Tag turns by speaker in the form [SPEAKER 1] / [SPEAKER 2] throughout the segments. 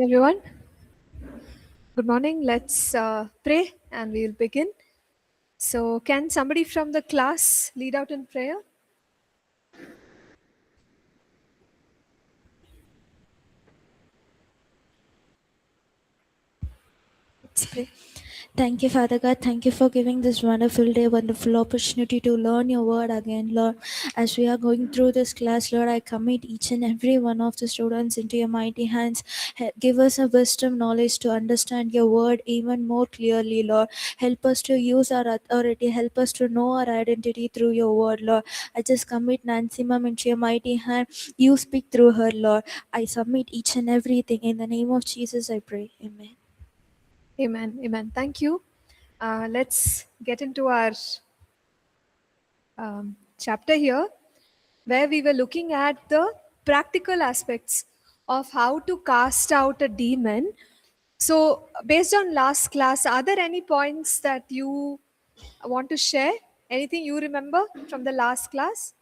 [SPEAKER 1] Everyone. Good morning. Let's pray and we'll begin. So, can somebody from the class lead out in prayer? Let's pray.
[SPEAKER 2] Thank you, Father God. Thank you for giving this wonderful day, wonderful opportunity to learn your word again, Lord. As we are going through this class, Lord, I commit each and every one of the students into your mighty hands. Give us a wisdom, knowledge to understand your word even more clearly, Lord. Help us to use our authority. Help us to know our identity through your word, Lord. I just commit Nancy Ma'am into your mighty hand. You speak through her, Lord. I submit each and everything. In the name of Jesus, I pray. Amen.
[SPEAKER 1] Amen. Amen. Thank you. Let's get into our chapter here, where we were looking at the practical aspects of how to cast out a demon. So, based on last class, are there any points that you want to share? Anything you remember from the last class?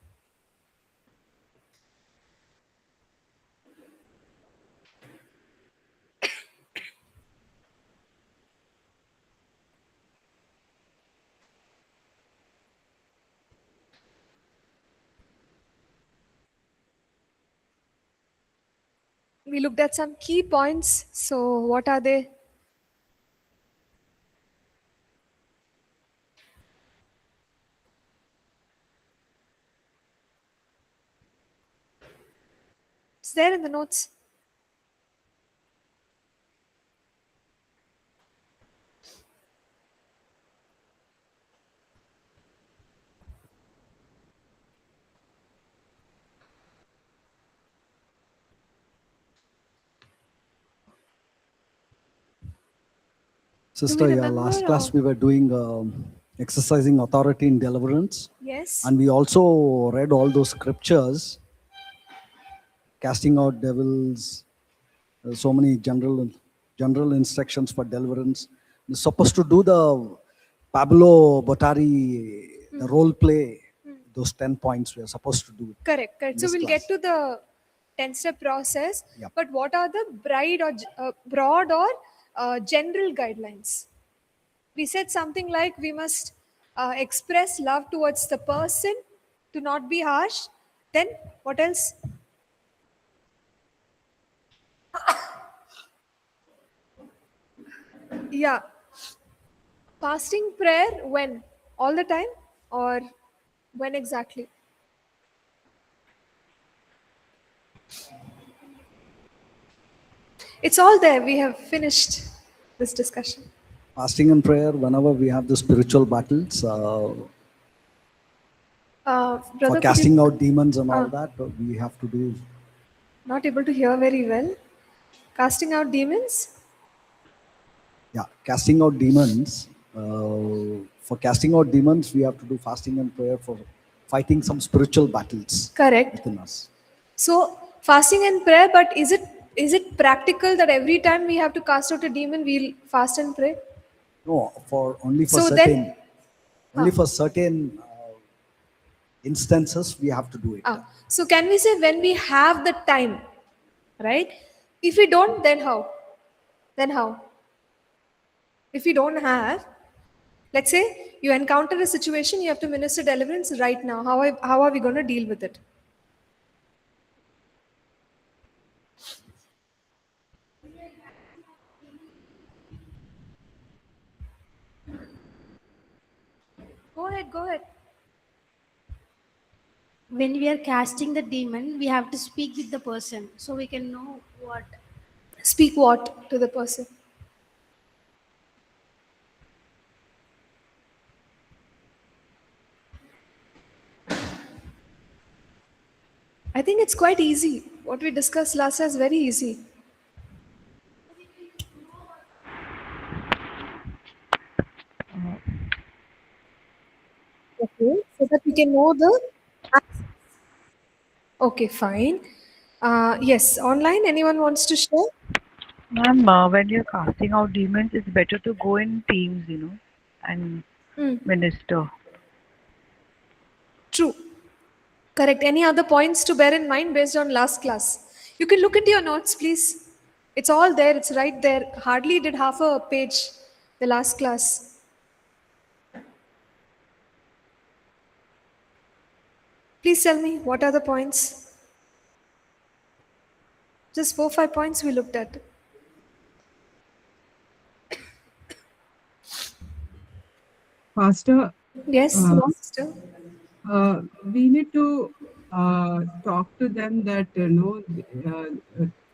[SPEAKER 1] We looked at some key points. So, what are they? It's there in the notes. Do we
[SPEAKER 3] Sister, yeah,
[SPEAKER 1] remember?
[SPEAKER 3] last class we were doing exercising authority in deliverance.
[SPEAKER 1] Yes.
[SPEAKER 3] And we also read all those scriptures, casting out devils, so many general instructions for deliverance. We're supposed to do the Pablo Bottari, the role play, those 10 points we are supposed to do
[SPEAKER 1] Correct.
[SPEAKER 3] in
[SPEAKER 1] Correct. So,
[SPEAKER 3] this
[SPEAKER 1] we'll
[SPEAKER 3] class.
[SPEAKER 1] get to the 10-step process.
[SPEAKER 3] Yep.
[SPEAKER 1] But what are the broad or general guidelines? We said something like we must express love towards the person, to not be harsh. Then, what else? Yeah. Fasting prayer when? All the time? Or when exactly? It's all there. We have finished this discussion.
[SPEAKER 3] Fasting and prayer, whenever we have the spiritual battles, for
[SPEAKER 1] Brother, could
[SPEAKER 3] casting
[SPEAKER 1] you
[SPEAKER 3] out demons and all that, we have to do.
[SPEAKER 1] not able to hear very well? Casting out demons?
[SPEAKER 3] Yeah, casting out demons. For casting out demons, we have to do fasting and prayer for fighting some spiritual battles
[SPEAKER 1] Correct.
[SPEAKER 3] within us.
[SPEAKER 1] So fasting and prayer, but is it practical that every time we have to cast out a demon, we'll fast and pray?
[SPEAKER 3] No, for only for
[SPEAKER 1] So then,
[SPEAKER 3] certain, only for certain instances we have to do it.
[SPEAKER 1] so can we say when we have the time, right? If we don't, then how? Then how? If we don't have, let's say you encounter a situation, you have to minister deliverance right now. How are we going to deal with it? Go ahead, go ahead.
[SPEAKER 4] When we are casting the demon, we have to speak with the person so we can know what.
[SPEAKER 1] Speak what to the person? I think it's quite easy. What we discussed last is very easy. Okay, so that we can know the. Okay, fine. Yes, online. Anyone wants to share?
[SPEAKER 5] Ma'am, when you're casting out demons, it's better to go in teams, and minister.
[SPEAKER 1] True. Correct. Any other points to bear in mind based on last class? You can look into your notes, please. It's all there, it's right there. Hardly did half a page the last class. Please tell me, what are the points? Just 4-5 points we looked at.
[SPEAKER 6] Pastor,
[SPEAKER 1] Yes,
[SPEAKER 6] uh,
[SPEAKER 1] sister?
[SPEAKER 6] we need to talk to them that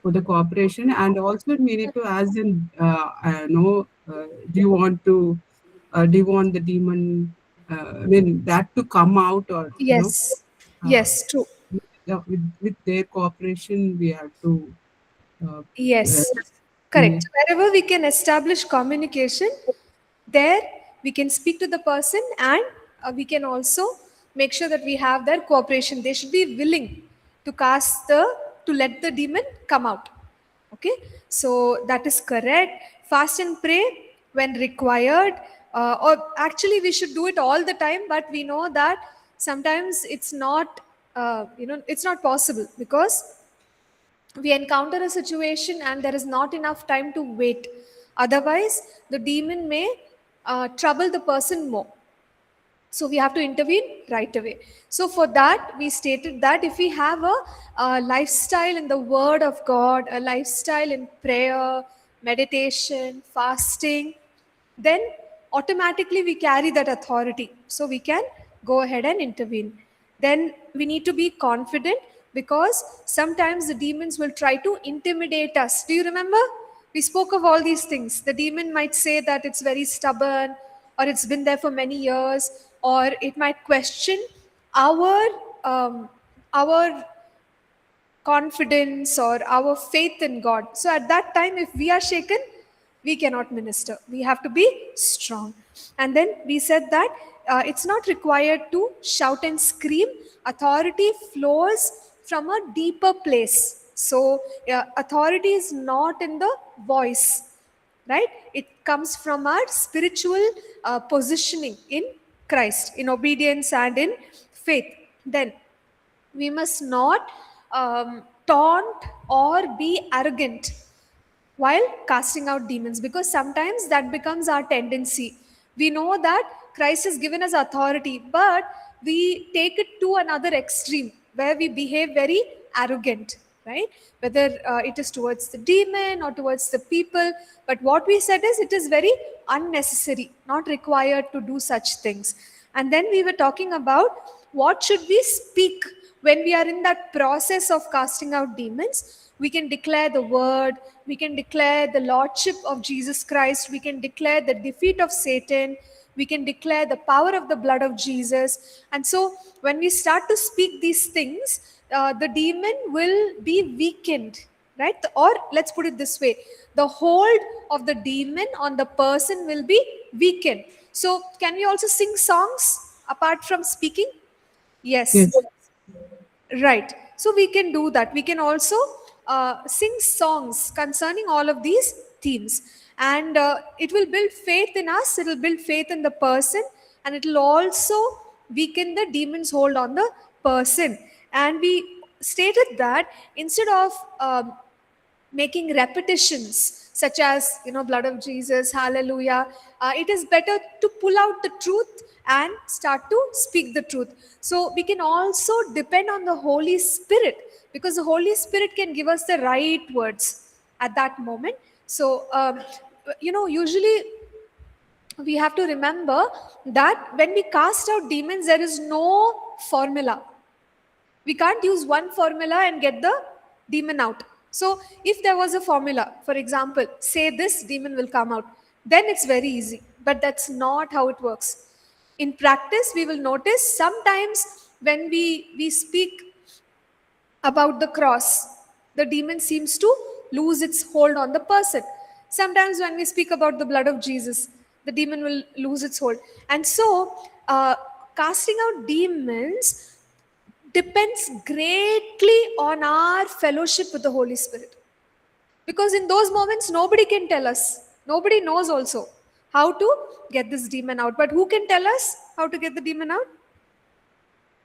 [SPEAKER 6] for the cooperation, and also we need to ask them do you want the demon I mean that to come out, or
[SPEAKER 1] Yes,
[SPEAKER 6] uh,
[SPEAKER 1] yes, true.
[SPEAKER 6] with their cooperation we have to uh, uh,
[SPEAKER 1] Yes,
[SPEAKER 6] yeah.
[SPEAKER 1] correct. Wherever we can establish communication, there we can speak to the person, and we can also make sure that we have their cooperation. They should be willing to to let the demon come out. Okay, so that is correct. Fast and pray when required, or actually we should do it all the time, but we know that sometimes it's not, it's not possible because we encounter a situation and there is not enough time to wait. Otherwise, the demon may trouble the person more. So we have to intervene right away. So for that, we stated that if we have a lifestyle in the Word of God, a lifestyle in prayer, meditation, fasting, then automatically we carry that authority. So we can go ahead and intervene. Then we need to be confident because sometimes the demons will try to intimidate us. Do you remember? We spoke of all these things. The demon might say that it's very stubborn, or it's been there for many years, or it might question our our confidence or our faith in God. So at that time, if we are shaken, we cannot minister. We have to be strong. And then we said that it's not required to shout and scream. Authority flows from a deeper place. So authority is not in the voice, right? It comes from our spiritual positioning in Christ, in obedience and in faith. Then we must not taunt or be arrogant while casting out demons, because sometimes that becomes our tendency. We know that Christ has given us authority, but we take it to another extreme where we behave very arrogant, right? Whether it is towards the demon or towards the people. But what we said is it is very unnecessary, not required to do such things. And then we were talking about what should we speak when we are in that process of casting out demons. We can declare the word, we can declare the lordship of Jesus Christ, we can declare the defeat of Satan, we can declare the power of the blood of Jesus. And so when we start to speak these things, the demon will be weakened, right? Or let's put it this way, the hold of the demon on the person will be weakened. So can we also sing songs apart from speaking? Yes.
[SPEAKER 6] Yes.
[SPEAKER 1] Right. So we can do that. We can also sing songs concerning all of these themes. And it will build faith in us, it will build faith in the person, and it will also weaken the demon's hold on the person. And we stated that instead of making repetitions such as, blood of Jesus, hallelujah, it is better to pull out the truth and start to speak the truth. So we can also depend on the Holy Spirit, because the Holy Spirit can give us the right words at that moment. So usually we have to remember that when we cast out demons, there is no formula. We can't use one formula and get the demon out. So if there was a formula, for example, say this, demon will come out, then it's very easy. But that's not how it works. In practice, we will notice sometimes when we speak about the cross, the demon seems to lose its hold on the person. Sometimes when we speak about the blood of Jesus, the demon will lose its hold. And so, casting out demons depends greatly on our fellowship with the Holy Spirit. Because in those moments, nobody can tell us. Nobody knows also how to get this demon out. But who can tell us how to get the demon out?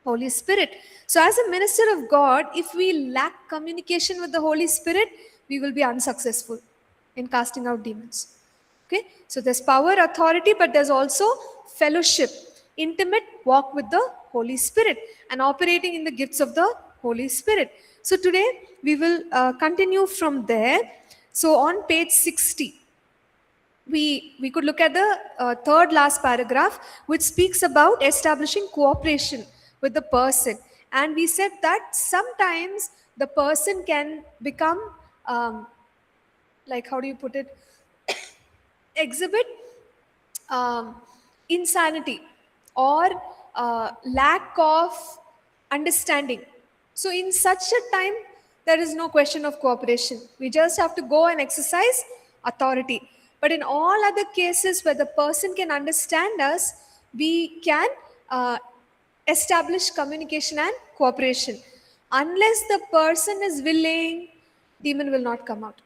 [SPEAKER 1] Holy Spirit. So, as a minister of God, if we lack communication with the Holy Spirit, we will be unsuccessful in casting out demons. Okay, so there's power, authority, but there's also fellowship, intimate walk with the Holy Spirit, and operating in the gifts of the Holy Spirit. So today we will continue from there. So on page 60, we could look at the third last paragraph, which speaks about establishing cooperation with the person. And we said that sometimes the person can become, like, how do you put it, exhibit insanity or lack of understanding. So in such a time, there is no question of cooperation. We just have to go and exercise authority. But in all other cases where the person can understand us, we can establish communication and cooperation. Unless the person is willing, demon will not come out.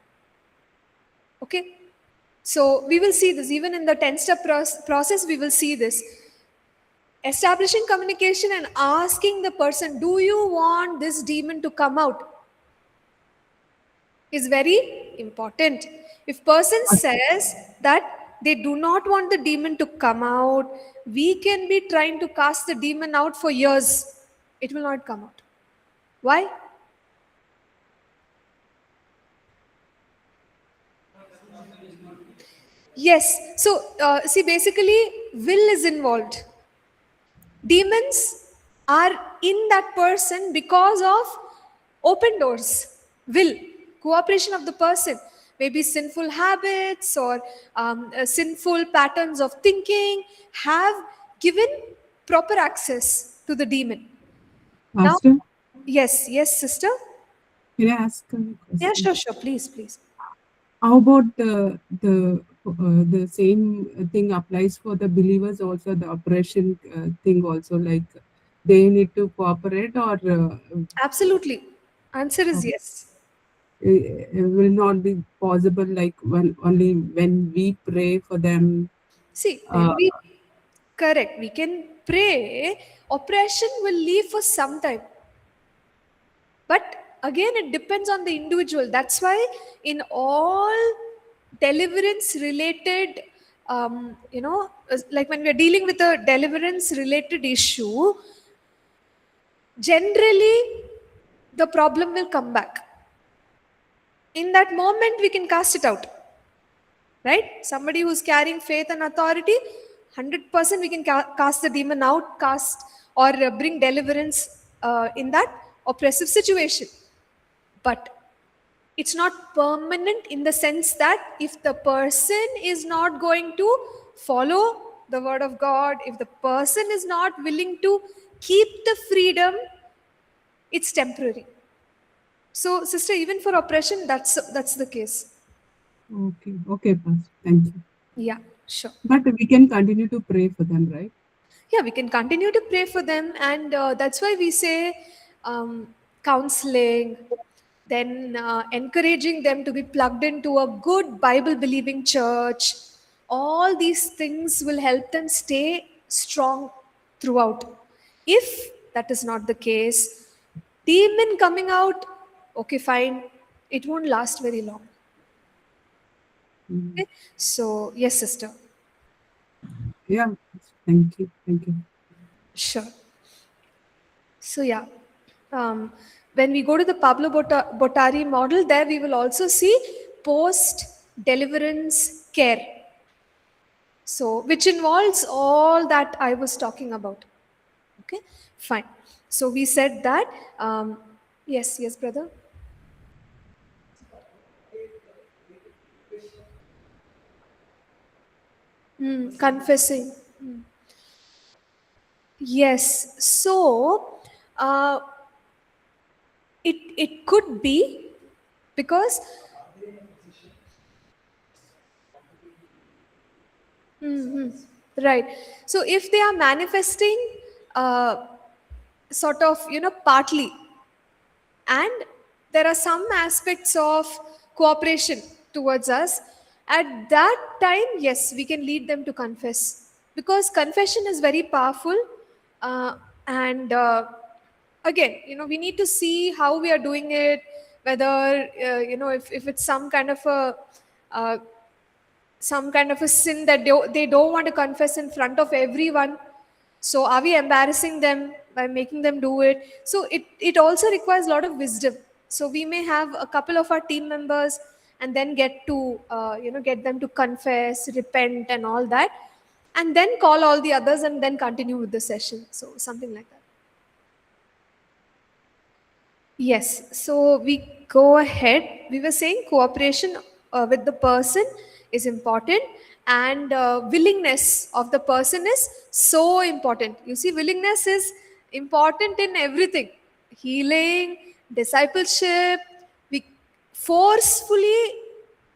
[SPEAKER 1] Okay? So we will see this. Even in the 10-step process, we will see this. Establishing communication and asking the person, do you want this demon to come out, is very important. If person says that they do not want the demon to come out, we can be trying to cast the demon out for years. It will not come out. Why? Yes. So, see, basically, will is involved. Demons are in that person because of open doors, will, cooperation of the person. Maybe sinful habits or sinful patterns of thinking have given proper access to the demon. Now,
[SPEAKER 6] Pastor,
[SPEAKER 1] yes, sister.
[SPEAKER 6] can I ask a question?
[SPEAKER 1] Yeah, sure, please.
[SPEAKER 6] How about the same thing applies for the believers also, the oppression thing also, like they need to cooperate, or
[SPEAKER 1] Absolutely. Answer is yes.
[SPEAKER 6] it will not be possible, like only when we pray for them.
[SPEAKER 1] See, when we, correct, we can pray, oppression will leave for some time. But again, it depends on the individual. That's why in all deliverance related, like when we're dealing with a deliverance related issue, generally the problem will come back. In that moment, we can cast it out. Right? Somebody who's carrying faith and authority, 100% we can cast the demon out, or bring deliverance in that oppressive situation. But it's not permanent in the sense that if the person is not going to follow the word of God, if the person is not willing to keep the freedom, it's temporary. So, sister, even for oppression, that's the case.
[SPEAKER 6] Okay, Pastor. Thank you.
[SPEAKER 1] Yeah, sure.
[SPEAKER 6] But we can continue to pray for them, right?
[SPEAKER 1] Yeah, we can continue to pray for them, and that's why we say counseling, then encouraging them to be plugged into a good Bible believing church. All these things will help them stay strong throughout. If that is not the case, demon coming out, okay, fine, it won't last very long. Okay? So, yes, sister.
[SPEAKER 6] Yeah. Thank you.
[SPEAKER 1] Sure. So yeah, when we go to the Pablo Bottari model, there we will also see post-deliverance care. So, which involves all that I was talking about. Okay, fine. So we said that, yes, brother. Confessing. Yes. So, it could be because right. So if they are manifesting sort of, partly, and there are some aspects of cooperation towards us, at that time, yes, we can lead them to confess, because confession is very powerful. And again, we need to see how we are doing it, whether if it's uh, some kind of a sin that they don't want to confess in front of everyone. So are we embarrassing them by making them do it? So it also requires a lot of wisdom. So we may have a couple of our team members and then get to get them to confess, repent and all that, and then call all the others and then continue with the session. So something like that. Yes, so we go ahead. We were saying cooperation with the person is important, and willingness of the person is so important. You see, willingness is important in everything: healing, discipleship. We forcefully,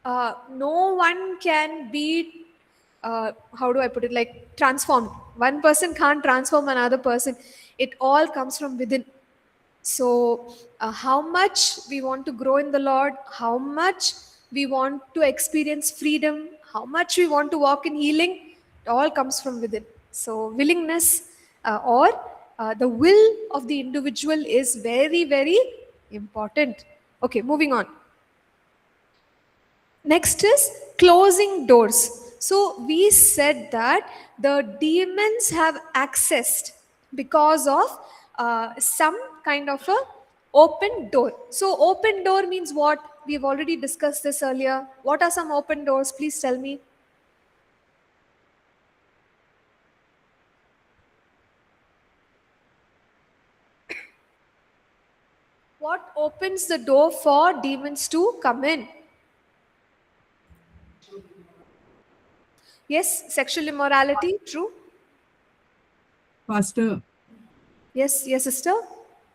[SPEAKER 1] no one can be, how do I put it, like transformed. One person can't transform another person. It all comes from within. So, how much we want to grow in the Lord, how much we want to experience freedom, how much we want to walk in healing, it all comes from within. So, willingness or the will of the individual is very, very important. Okay, moving on. Next is closing doors. So we said that the demons have accessed because of some kind of a open door. So open door means what? We've already discussed this earlier. What are some open doors? Please tell me. What opens the door for demons to come in? Yes, sexual immorality, true.
[SPEAKER 6] Pastor,
[SPEAKER 1] Yes, yes, sister.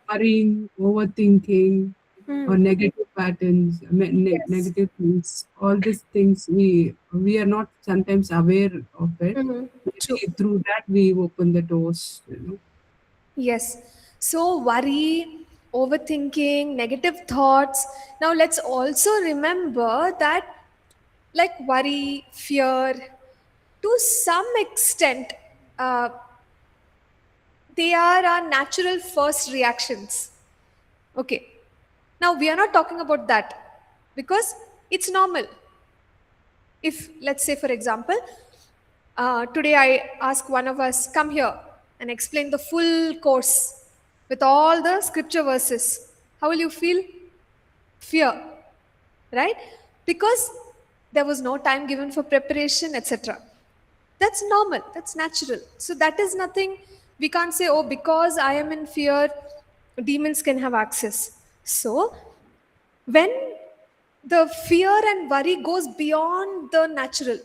[SPEAKER 6] worrying, overthinking, or negative patterns,
[SPEAKER 1] Yes.
[SPEAKER 6] negative things, all these things we are not sometimes aware of it.
[SPEAKER 1] True.
[SPEAKER 6] Maybe through that we open the doors.
[SPEAKER 1] Yes. So, worry, overthinking, negative thoughts. Now, let's also remember that, like worry, fear, to some extent, uh, they are our natural first reactions. Okay. Now, we are not talking about that because it's normal. If, let's say, for example, today I ask one of us, come here and explain the full course with all the scripture verses. How will you feel? Fear, right? Because there was no time given for preparation, etc. That's normal, that's natural. So that is nothing, we can't say, oh, because I am in fear, demons can have access. So when the fear and worry goes beyond the natural,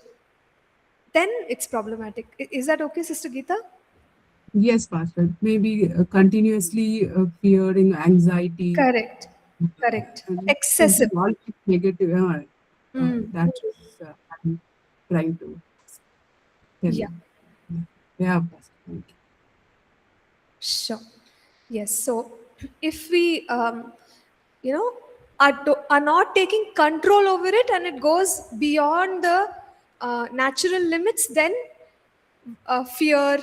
[SPEAKER 1] then it's problematic. Is that okay, Sister Geeta?
[SPEAKER 6] Yes, Pastor. Maybe continuously fearing, anxiety,
[SPEAKER 1] Correct. Correct.
[SPEAKER 6] this is
[SPEAKER 1] Excessive.
[SPEAKER 6] all negative.
[SPEAKER 1] Mm.
[SPEAKER 6] That is I'm trying to tell
[SPEAKER 1] Yeah,
[SPEAKER 6] you. Yeah, Pastor. Thank you.
[SPEAKER 1] sure. Yes. So if we, are not taking control over it and it goes beyond the natural limits, then fear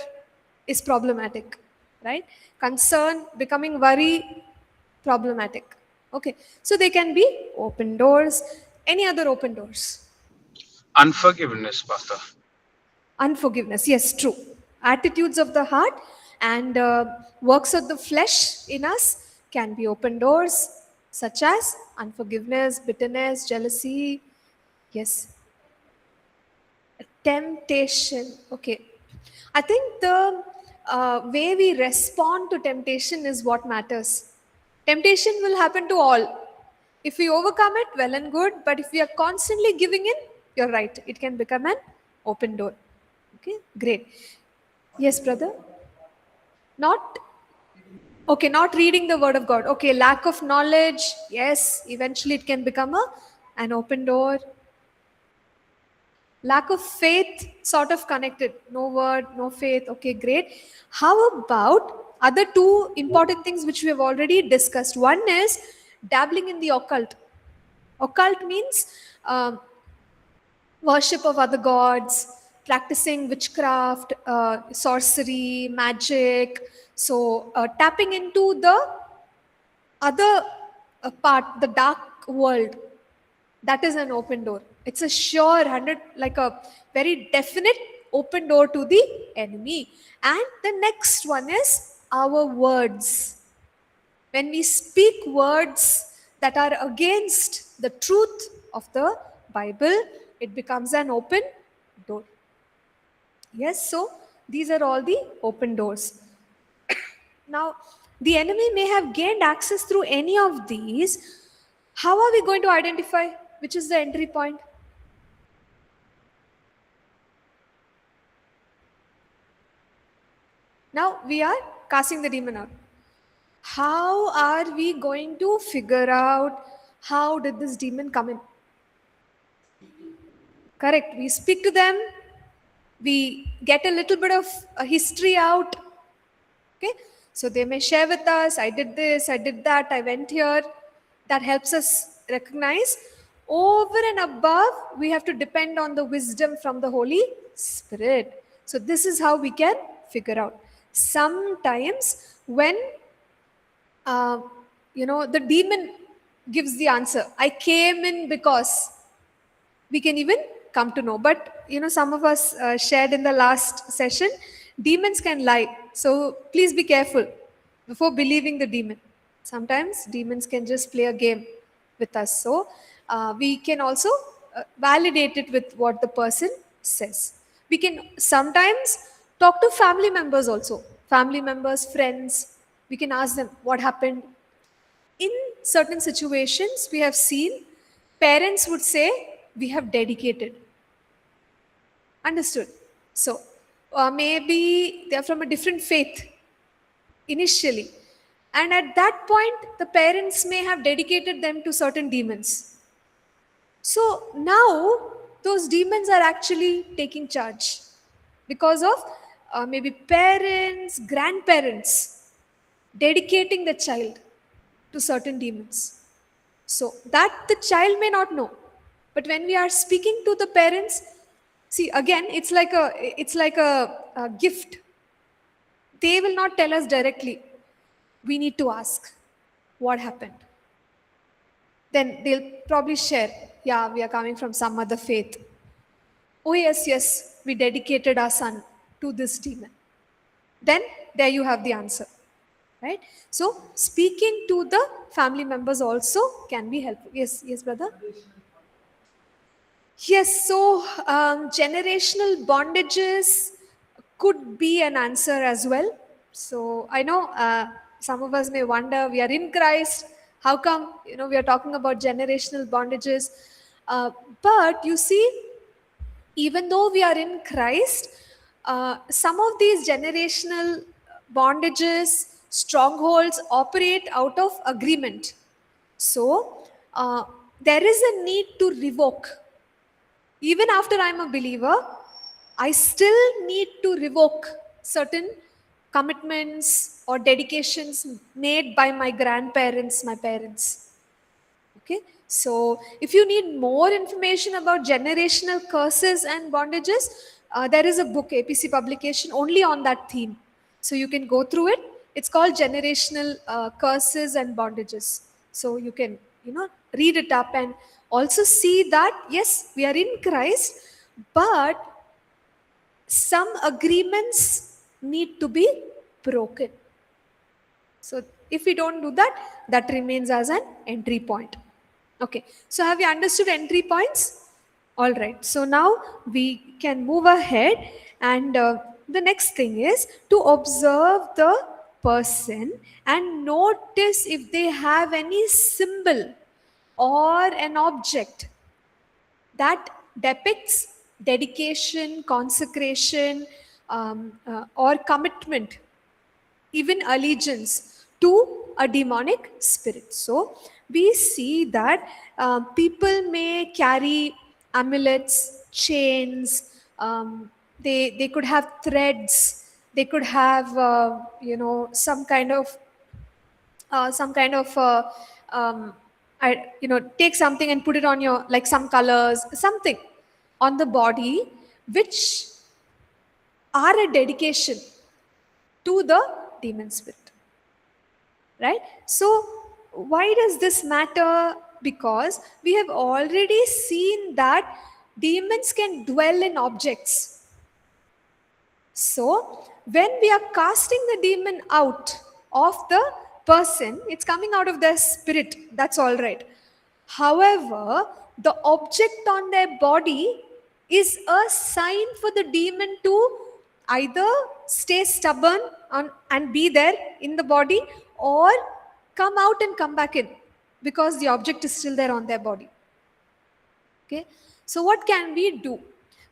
[SPEAKER 1] is problematic, right? Concern becoming worry, problematic. Okay. So they can be open doors. Any other open doors?
[SPEAKER 7] Unforgiveness, Pastor.
[SPEAKER 1] Unforgiveness, yes, true. Attitudes of the heart and works of the flesh in us can be open doors, such as unforgiveness, bitterness, jealousy. Yes. Temptation. Okay. I think the way we respond to temptation is what matters. Temptation will happen to all. If we overcome it, well and good. But if we are constantly giving in, you're right. It can become an open door. Okay, great. Yes, brother. Not okay. Not reading the word of God. Okay, lack of knowledge. Yes, eventually it can become an open door. Lack of faith, sort of connected. No word, no faith. Okay, great. How about other two important things which we have already discussed? One is dabbling in the occult. Occult means worship of other gods, practicing witchcraft, sorcery, magic. So, tapping into the other part, the dark world, that is an open door. It's a sure 100, like a very definite open door to the enemy. And the next one is our words. When we speak words that are against the truth of the Bible, it becomes an open door. Yes, so these are all the open doors. Now, the enemy may have gained access through any of these. How are we going to identify which is the entry point? Now we are casting the demon out. How are we going to figure out how did this demon come in? Correct. We speak to them. We get a little bit of a history out. Okay. So they may share with us, I did this, I did that, I went here. That helps us recognize. Over and above, we have to depend on the wisdom from the Holy Spirit. So this is how we can figure out. Sometimes when the demon gives the answer, I came in because, we can even come to know. But some of us shared in the last session, demons can lie. So please be careful before believing the demon. Sometimes demons can just play a game with us. So we can also validate it with what the person says. We can sometimes talk to family members also. Family members, friends. We can ask them what happened. In certain situations, we have seen parents would say, we have dedicated. Understood? So maybe they are from a different faith initially. And at that point, the parents may have dedicated them to certain demons. So now those demons are actually taking charge because of maybe parents, grandparents dedicating the child to certain demons. So that the child may not know. But when we are speaking to the parents, see, again, it's like a gift. They will not tell us directly. We need to ask what happened. Then they'll probably share, yeah, we are coming from some other faith. Oh yes, we dedicated our son to this demon. Then there you have the answer. Right? So speaking to the family members also can be helpful. Yes, brother. Yes, so generational bondages could be an answer as well. So I know some of us may wonder, we are in Christ. How come we are talking about generational bondages? But you see, even though we are in Christ, some of these generational bondages, strongholds operate out of agreement. So there is a need to revoke. Even after I'm a believer, I still need to revoke certain commitments or dedications made by my grandparents, my parents. Okay, so if you need more information about generational curses and bondages, there is a book, APC publication, only on that theme. So you can go through it. It's called Generational Curses and Bondages. So you can, read it up and also see that, yes, we are in Christ, but some agreements need to be broken. So if we don't do that, that remains as an entry point. Okay, so have you understood entry points? All right, so now we can move ahead, and the next thing is to observe the person and notice if they have any symbol or an object that depicts dedication, consecration, or commitment, even allegiance to a demonic spirit. So we see that people may carry amulets, chains, they could have threads, they could have some kind of take something and put it on your, like some colors, something on the body which are a dedication to the demon spirit. Right? So Why does this matter? Because we have already seen that demons can dwell in objects. So, when we are casting the demon out of the person, it's coming out of their spirit. That's all right. However, the object on their body is a sign for the demon to either stay stubborn and be there in the body, or come out and come back in, because the object is still there on their body. Okay, so what can we do?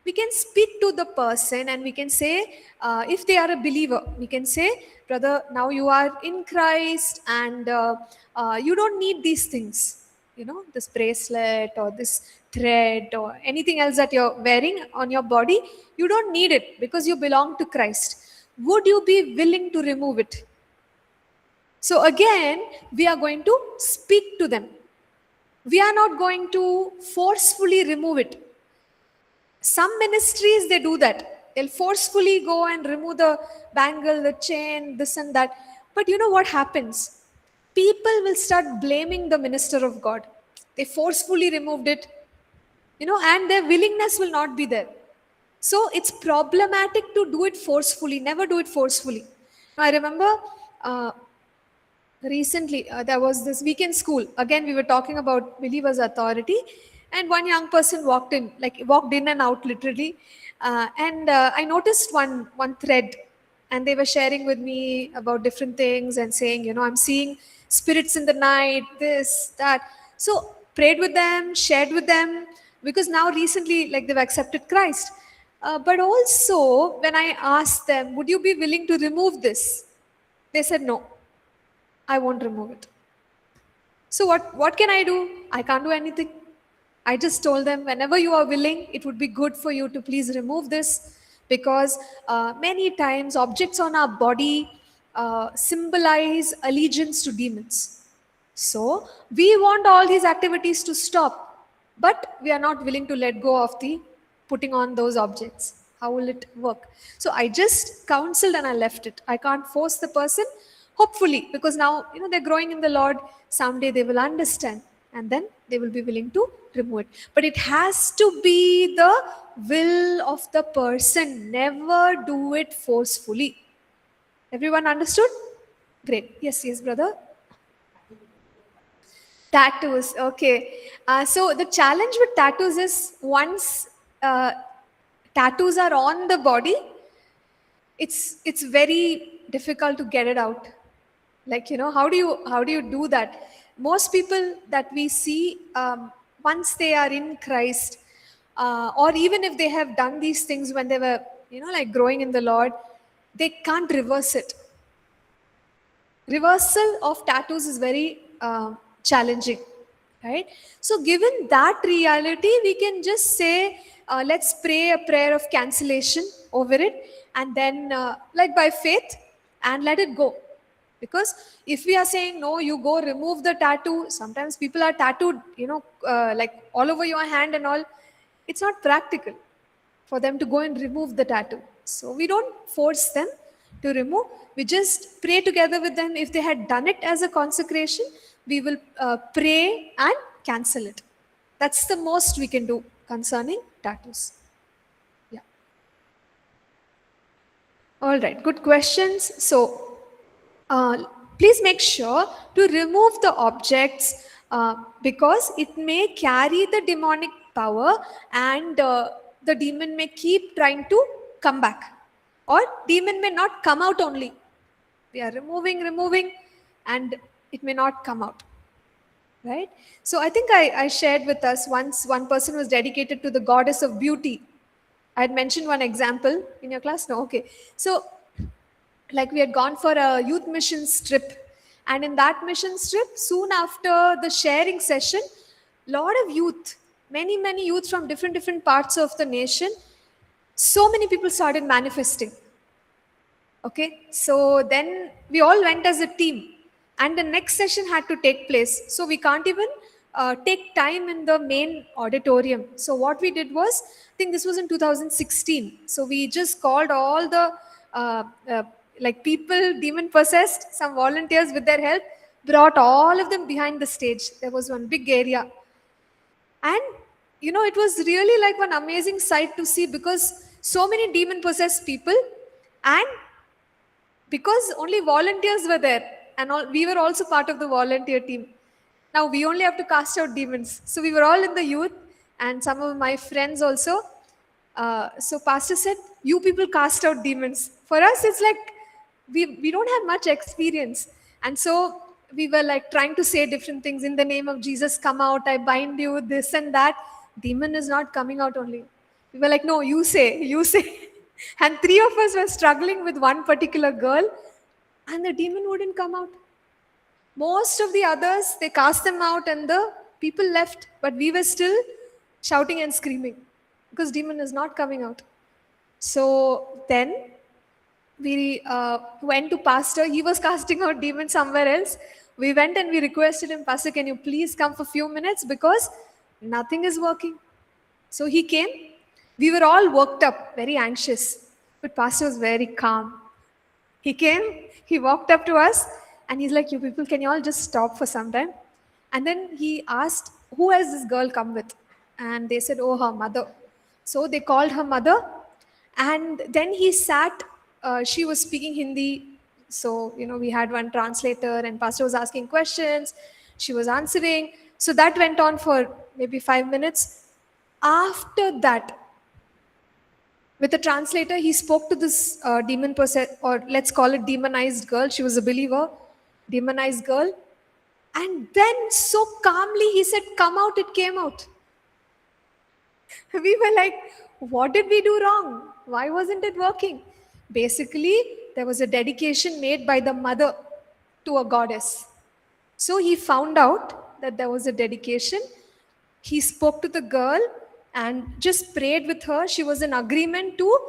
[SPEAKER 1] We can speak to the person and we can say, if they are a believer, we can say, brother, now you are in Christ, and you don't need these things, this bracelet or this thread or anything else that you're wearing on your body. You don't need it because you belong to Christ. Would you be willing to remove it? So again, we are going to speak to them. We are not going to forcefully remove it. Some ministries, they do that. They'll forcefully go and remove the bangle, the chain, this and that. But you know what happens? People will start blaming the minister of God. They forcefully removed it, and their willingness will not be there. So it's problematic to do it forcefully. Never do it forcefully. I remember recently there was this weekend school. Again, we were talking about believers' authority, and one young person walked in and out literally, and I noticed one thread, and they were sharing with me about different things and saying, I'm seeing spirits in the night, this, that. So prayed with them, shared with them, because now recently, like, they've accepted Christ. But also, when I asked them, would you be willing to remove this? They said, no, I won't remove it. So what can I do? I can't do anything. I just told them, whenever you are willing, it would be good for you to please remove this, because many times objects on our body symbolize allegiance to demons. So we want all these activities to stop, but we are not willing to let go of the putting on those objects. How will it work? So I just counseled and I left it. I can't force the person. Hopefully, because now they're growing in the Lord, someday they will understand, and then they will be willing to remove it. But it has to be the will of the person. Never do it forcefully. Everyone understood? Great. Yes, brother. Tattoos. Okay. So the challenge with tattoos is, once tattoos are on the body, it's very difficult to get it out. Like, how do you do that? Most people that we see, once they are in Christ, or even if they have done these things when they were like growing in the Lord, they can't reverse it. Reversal of tattoos is very challenging, right? So given that reality, we can just say, let's pray a prayer of cancellation over it, and then like by faith, and let it go. Because if we are saying, no, you go remove the tattoo, sometimes people are tattooed, like all over your hand and all, it's not practical for them to go and remove the tattoo. So we don't force them to remove. We just pray together with them. If they had done it as a consecration, we will pray and cancel it. That's the most we can do concerning tattoos. Yeah. All right, good questions. So please make sure to remove the objects, because it may carry the demonic power, and the demon may keep trying to come back, or demon may not come out only. We are removing, and it may not come out, right? So I think I shared with us, once one person was dedicated to the goddess of beauty. I had mentioned one example in your class. No, okay. So like, we had gone for a youth missions trip, and in that mission trip, soon after the sharing session, lot of youth, many youth from different parts of the nation, so many people started manifesting. Okay, so then we all went as a team, and the next session had to take place, so we can't even take time in the main auditorium. So what we did was, I think this was in 2016, so we just called all the like people demon possessed, some volunteers with their help. brought all of them behind the stage. There was one big area. And it was really like one amazing sight to see, because so many demon possessed people, and because only volunteers were there, and we were also part of the volunteer team. Now we only have to cast out demons. So we were all in the youth, and some of my friends also. So pastor said, you people cast out demons. For us, it's like we don't have much experience. And so we were like trying to say different things. In the name of Jesus, come out, I bind you, this and that. Demon is not coming out only. We were like, no, you say, you say. And three of us were struggling with one particular girl, and the demon wouldn't come out. Most of the others, they cast them out and the people left, but we were still shouting and screaming because demon is not coming out. So then we went to pastor. He was casting out demons somewhere else. We went and we requested him, Pastor, can you please come for a few minutes because nothing is working. So he came. We were all worked up, very anxious, but pastor was very calm. He came, he walked up to us, and he's like, you people, can you all just stop for some time? And then he asked, who has this girl come with? And they said, oh, her mother. So they called her mother, and then he sat, she was speaking Hindi. So, we had one translator, and pastor was asking questions. She was answering. So that went on for maybe 5 minutes. After that, with a translator, he spoke to this demon person, or let's call it demonized girl. She was a believer, demonized girl. And then so calmly he said, come out, it came out. We were like, what did we do wrong? Why wasn't it working? Basically, there was a dedication made by the mother to a goddess. So he found out that there was a dedication. He spoke to the girl and just prayed with her. She was in agreement to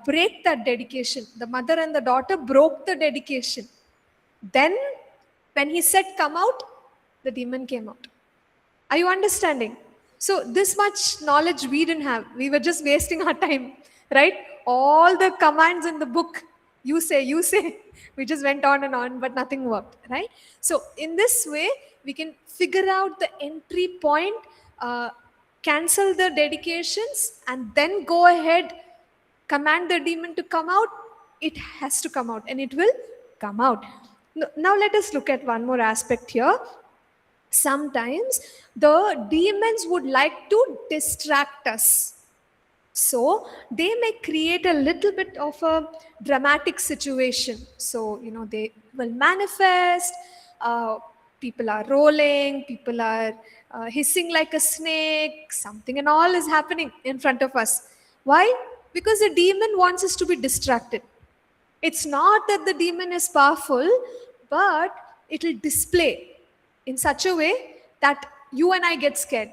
[SPEAKER 1] break that dedication. The mother and the daughter broke the dedication. Then, when he said, come out, the demon came out. Are you understanding? So, this much knowledge we didn't have. We were just wasting our time, right? All the commands in the book, you say, you say. We just went on and on, but nothing worked, right? So, in this way, we can figure out the entry point, cancel the dedications, and then go ahead, command the demon to come out. It has to come out, and it will come out. Now let us look at one more aspect here. Sometimes the demons would like to distract us. So they may create a little bit of a dramatic situation. So, they will manifest, people are rolling, people are hissing like a snake, something and all is happening in front of us. Why? Because the demon wants us to be distracted. It's not that the demon is powerful, but it will display in such a way that you and I get scared.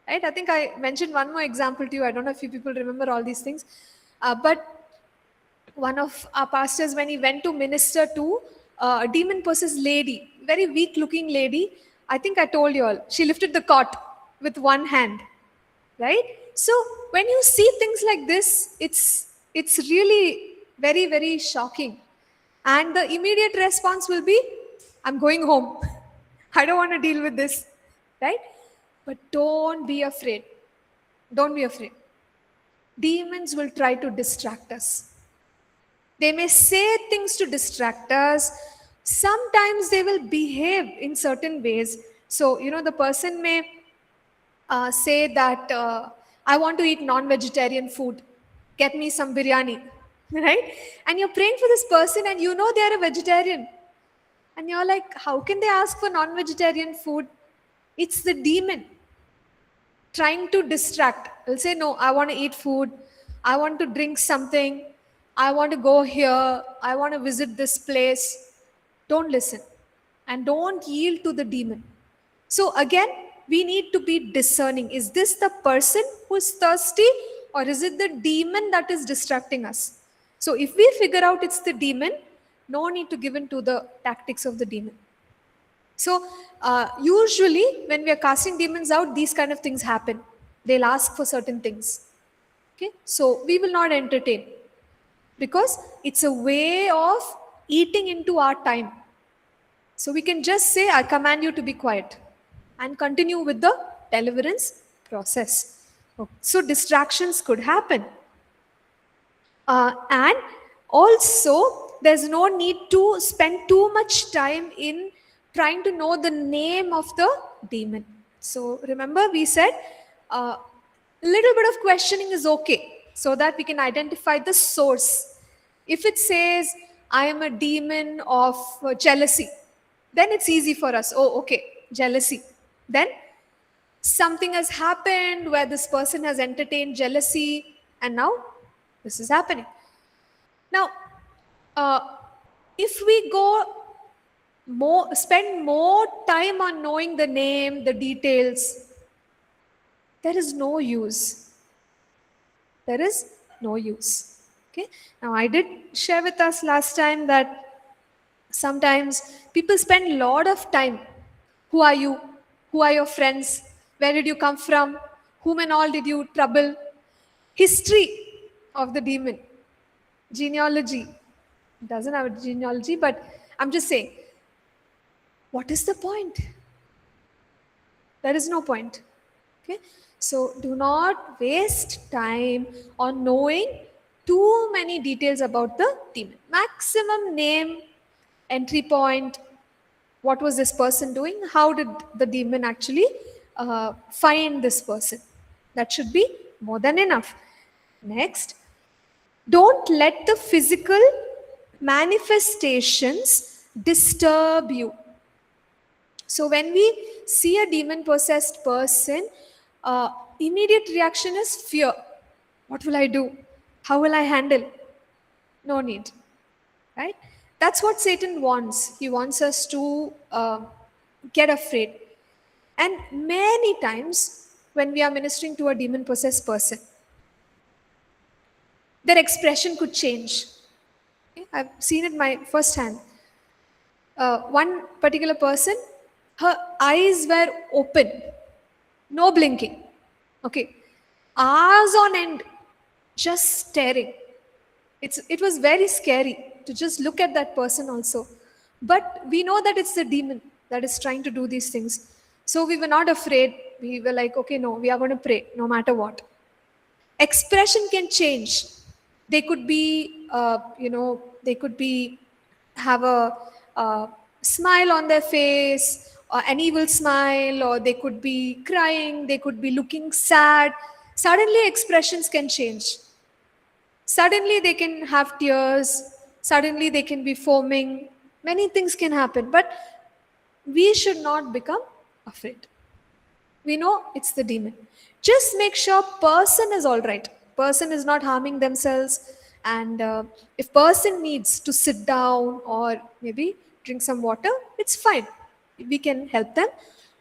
[SPEAKER 1] Right? I think I mentioned one more example to you. I don't know if you people remember all these things. But one of our pastors, when he went to minister to a demon-possessed lady, very weak-looking lady, I think I told you all, she lifted the cot with one hand. Right? So when you see things like this, it's really very, very shocking. And the immediate response will be, I'm going home. I don't want to deal with this. Right? But don't be afraid. Don't be afraid. Demons will try to distract us. They may say things to distract us. Sometimes they will behave in certain ways. So, the person may say that, I want to eat non-vegetarian food. Get me some biryani. Right? And you're praying for this person and you know they are a vegetarian. And you're like, how can they ask for non-vegetarian food? It's the demon trying to distract. Will say, no, I want to eat food. I want to drink something. I want to go here. I want to visit this place. Don't listen. And don't yield to the demon. So again, we need to be discerning. Is this the person who is thirsty, or is it the demon that is distracting us? So if we figure out it's the demon, no need to give in to the tactics of the demon. So usually when we are casting demons out, these kind of things happen. They'll ask for certain things. Okay, so we will not entertain, because it's a way of eating into our time. So we can just say, I command you to be quiet, and continue with the deliverance process. So distractions could happen. And also, there's no need to spend too much time in trying to know the name of the demon. So remember, we said a little bit of questioning is okay so that we can identify the source. If it says, I am a demon of jealousy, then it's easy for us. Oh, okay, jealousy. Then something has happened where this person has entertained jealousy, and now this is happening. Now, if we spend more time on knowing the name, the details, there is no use. There is no use. Okay. Now, I did share with us last time that sometimes people spend a lot of time. Who are you? Who are your friends? Where did you come from? Whom and all did you trouble? History of the demon, genealogy. It doesn't have a genealogy, but I'm just saying, what is the point? There is no point. Okay, so do not waste time on knowing too many details about the demon. Maximum name, entry point, what was this person doing, how did the demon actually find this person. That should be more than enough. Next, don't let the physical manifestations disturb you. So when we see a demon possessed person, immediate reaction is fear. What will I do? How will I handle? No need, right? That's what Satan wants. He wants us to get afraid. And many times when we are ministering to a demon possessed person, their expression could change. Okay? I've seen it my first hand. One particular person, her eyes were open, no blinking. Okay, hours on end, just staring. It was very scary to just look at that person also. But we know that it's the demon that is trying to do these things. So we were not afraid. We were like, okay, no, we are going to pray no matter what. Expression can change. They could be, have a smile on their face, or an evil smile, or they could be crying, they could be looking sad. Suddenly expressions can change. Suddenly they can have tears, suddenly they can be foaming. Many things can happen, but we should not become afraid. We know it's the demon. Just make sure person is all right. Person is not harming themselves, and if person needs to sit down or maybe drink some water, it's fine. We can help them.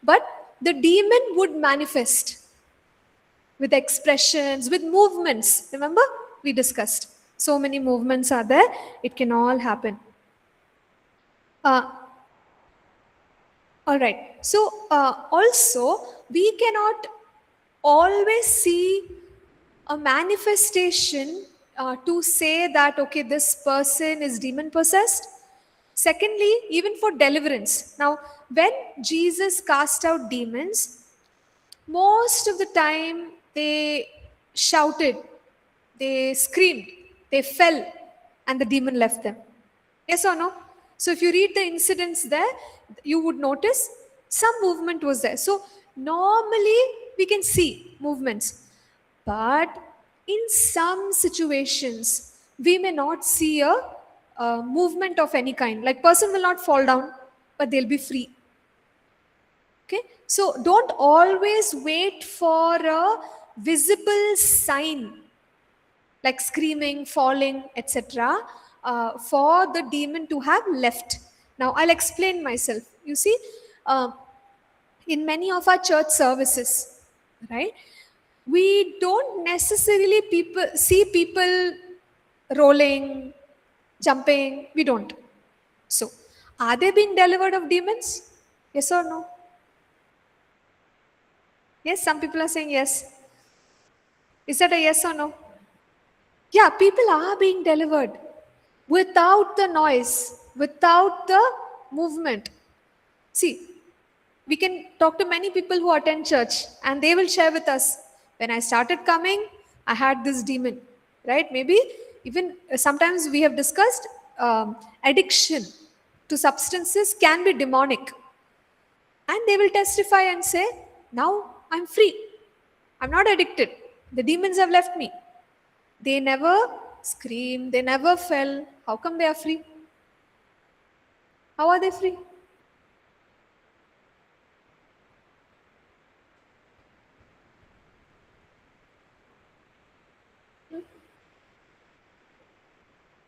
[SPEAKER 1] But the demon would manifest with expressions, with movements. Remember, we discussed. So many movements are there. It can all happen. All right. So also, we cannot always see a manifestation to say that, okay, this person is demon possessed. Secondly, even for deliverance. Now, when Jesus cast out demons, most of the time they shouted, they screamed, they fell, and the demon left them. Yes or no? So if you read the incidents there, you would notice some movement was there. So normally we can see movements, but in some situations we may not see a movement of any kind. Like person will not fall down, but they'll be free. Okay, so don't always wait for a visible sign like screaming, falling, etc., for the demon to have left. Now, I'll explain myself. You see, in many of our church services, right, we don't necessarily see people rolling, jumping. We don't. So, are they being delivered of demons? Yes or no? Yes, some people are saying yes. Is that a yes or no? Yeah, people are being delivered without the noise, without the movement. See, we can talk to many people who attend church and they will share with us, when I started coming, I had this demon, right? Maybe even sometimes we have discussed addiction to substances can be demonic, and they will testify and say, now I'm free, I'm not addicted, the demons have left me. They never screamed, they never fell. How come they are free? How are they free?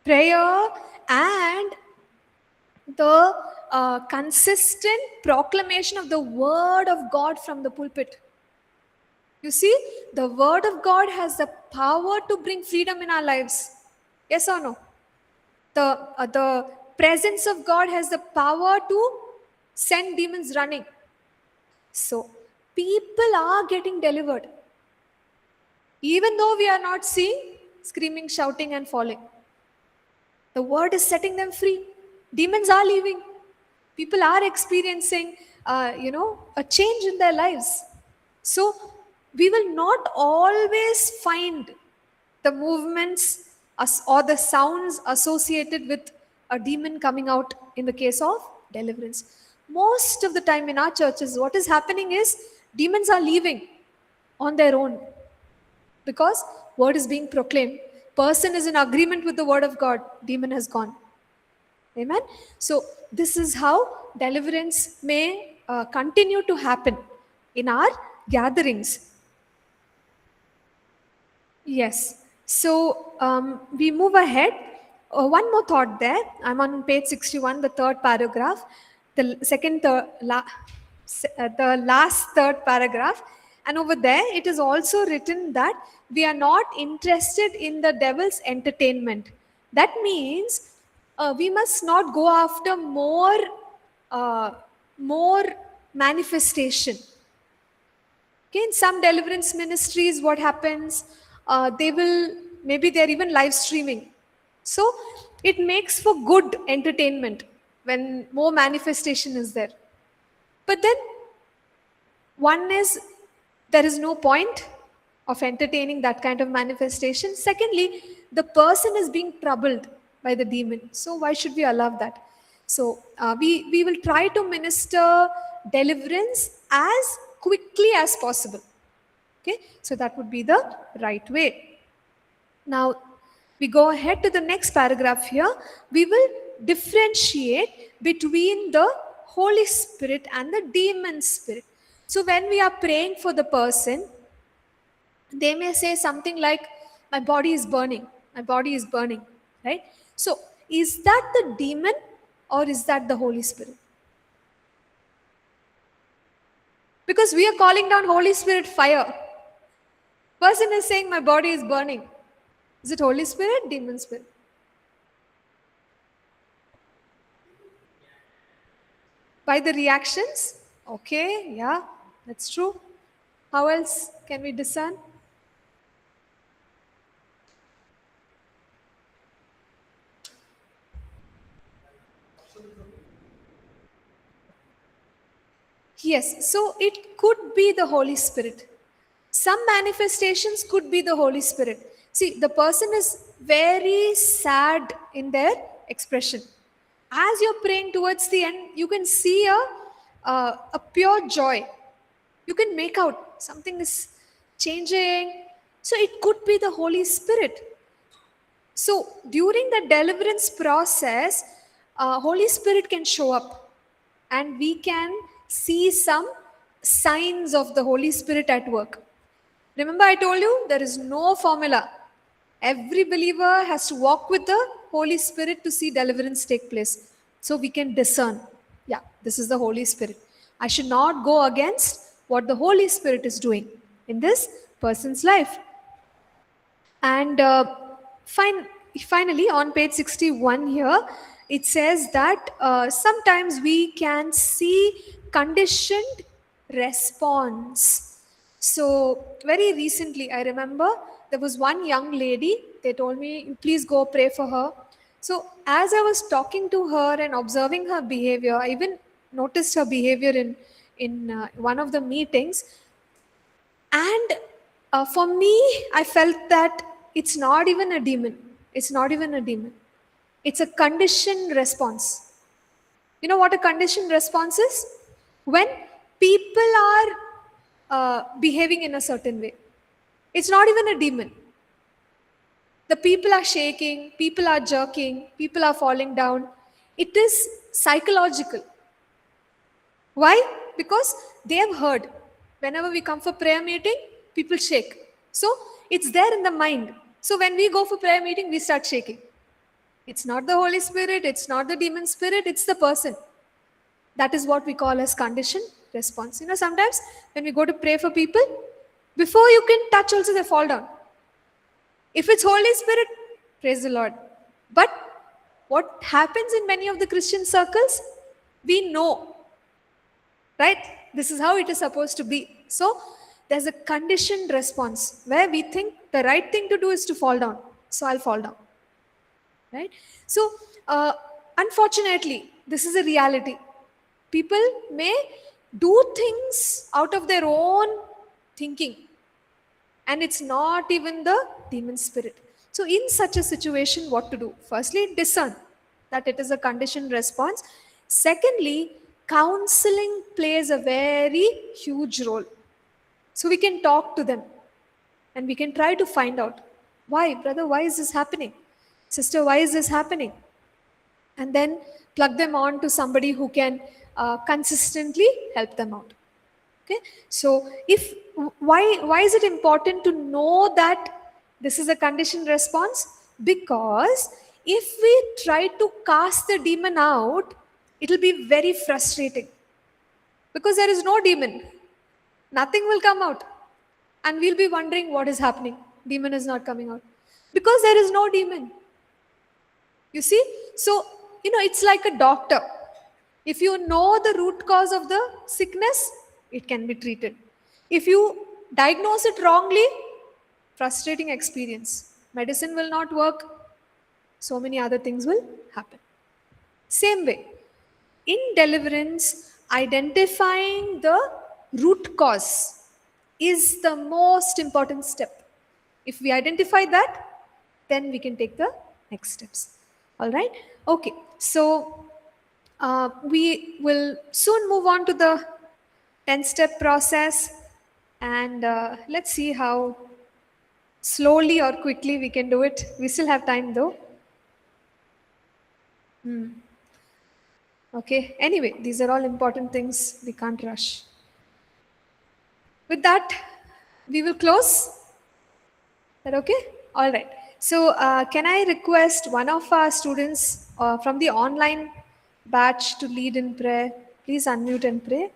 [SPEAKER 1] Prayer and the consistent proclamation of the word of God from the pulpit. You see, the word of God has the power to bring freedom in our lives. Yes or no? The presence of God has the power to send demons running. So, people are getting delivered. Even though we are not seeing screaming, shouting, and falling. The word is setting them free. Demons are leaving. People are experiencing, a change in their lives. So, we will not always find the movements or the sounds associated with a demon coming out in the case of deliverance. Most of the time in our churches, what is happening is demons are leaving on their own because word is being proclaimed. Person is in agreement with the word of God, demon has gone. Amen. So this is how deliverance may continue to happen in our gatherings. Yes. So we move ahead. One more thought there. I'm on page 61, the third paragraph, the last third paragraph. And over there, it is also written that we are not interested in the devil's entertainment. That means we must not go after more manifestation. Okay, in some deliverance ministries, what happens? Maybe they're even live streaming. So it makes for good entertainment when more manifestation is there. But then, one is, there is no point of entertaining that kind of manifestation. Secondly, the person is being troubled by the demon. So why should we allow that? So we will try to minister deliverance as quickly as possible. Okay, so that would be the right way. Now we go ahead to the next paragraph here. We will differentiate between the Holy Spirit and the demon spirit. So when we are praying for the person, they may say something like, my body is burning, my body is burning, right? So is that the demon or is that the Holy Spirit? Because we are calling down Holy Spirit fire. Person is saying, my body is burning. Is it Holy Spirit, demon spirit? By the reactions? Okay, yeah, that's true. How else can we discern? Yes, so it could be the Holy Spirit. Some manifestations could be the Holy Spirit. See, the person is very sad in their expression. As you're praying towards the end, you can see a pure joy. You can make out something is changing. So it could be the Holy Spirit. So during the deliverance process, Holy Spirit can show up and we can see some signs of the Holy Spirit at work. Remember, I told you there is no formula. Every believer has to walk with the Holy Spirit to see deliverance take place. So we can discern, yeah, this is the Holy Spirit. I should not go against what the Holy Spirit is doing in this person's life. And finally, on page 61 here, it says that sometimes we can see conditioned response. So very recently, I remember there was one young lady, they told me, please go pray for her. So as I was talking to her and observing her behavior, I even noticed her behavior in one of the meetings, and for me, I felt that it's not even a demon. It's not even a demon. It's a conditioned response. You know what a conditioned response is? When people are behaving in a certain way. It's not even a demon. The people are shaking, people are jerking, people are falling down. It is psychological. Why? Because they have heard. Whenever we come for prayer meeting, people shake. So it's there in the mind. So when we go for prayer meeting, we start shaking. It's not the Holy Spirit, it's not the demon spirit, it's the person. That is what we call as conditioned response. You know, sometimes when we go to pray for people, before you can touch also they fall down. If it's Holy Spirit, praise the Lord. But what happens in many of the Christian circles, we know, right? This is how it is supposed to be. So there's a conditioned response where we think the right thing to do is to fall down. So I'll fall down, right? So unfortunately, this is a reality. People may do things out of their own thinking, and it's not even the demon spirit. So in such a situation, what to do? Firstly, discern that it is a conditioned response. Secondly, counseling plays a very huge role. So we can talk to them and we can try to find out, why, brother, why is this happening? Sister, why is this happening? And then plug them on to somebody who can consistently help them out. Okay, so if why is it important to know that this is a conditioned response? Because if we try to cast the demon out, it will be very frustrating, because there is no demon, nothing will come out, and we'll be wondering what is happening. Demon is not coming out because there is no demon. You see, so it's like a doctor. If you know the root cause of the sickness, it can be treated. If you diagnose it wrongly, frustrating experience. Medicine will not work. So many other things will happen. Same way, in deliverance, identifying the root cause is the most important step. If we identify that, then we can take the next steps. All right? Okay. So we will soon move on to the 10-step process, and let's see how slowly or quickly we can do it. We still have time though. Okay, anyway, these are all important things. We can't rush. With that, we will close. Is that okay? All right. So can I request one of our students from the online batch to lead in prayer? Please unmute and pray.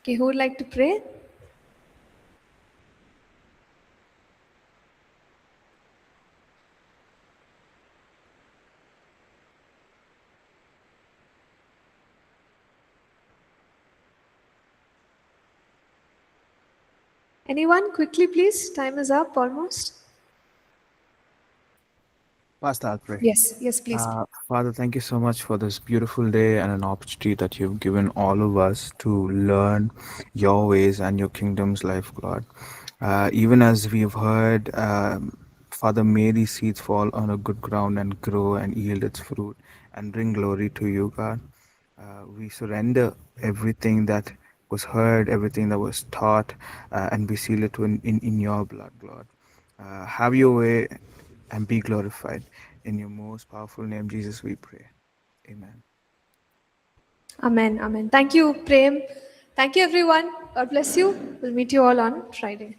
[SPEAKER 1] Okay, who would like to pray? Anyone? Quickly, please. Time is up almost.
[SPEAKER 8] Pastor, I'll pray.
[SPEAKER 1] Yes, please.
[SPEAKER 8] Father, thank you so much for this beautiful day and an opportunity that you've given all of us to learn your ways and your kingdom's life, God. Even as we've heard, Father, may these seeds fall on a good ground and grow and yield its fruit and bring glory to you, God. We surrender everything that was heard, everything that was taught, and we seal it in your blood, Lord. Have your way and be glorified. In your most powerful name, Jesus, we pray. Amen.
[SPEAKER 1] Amen. Amen. Thank you, Prem. Thank you, everyone. God bless you. We'll meet you all on Friday.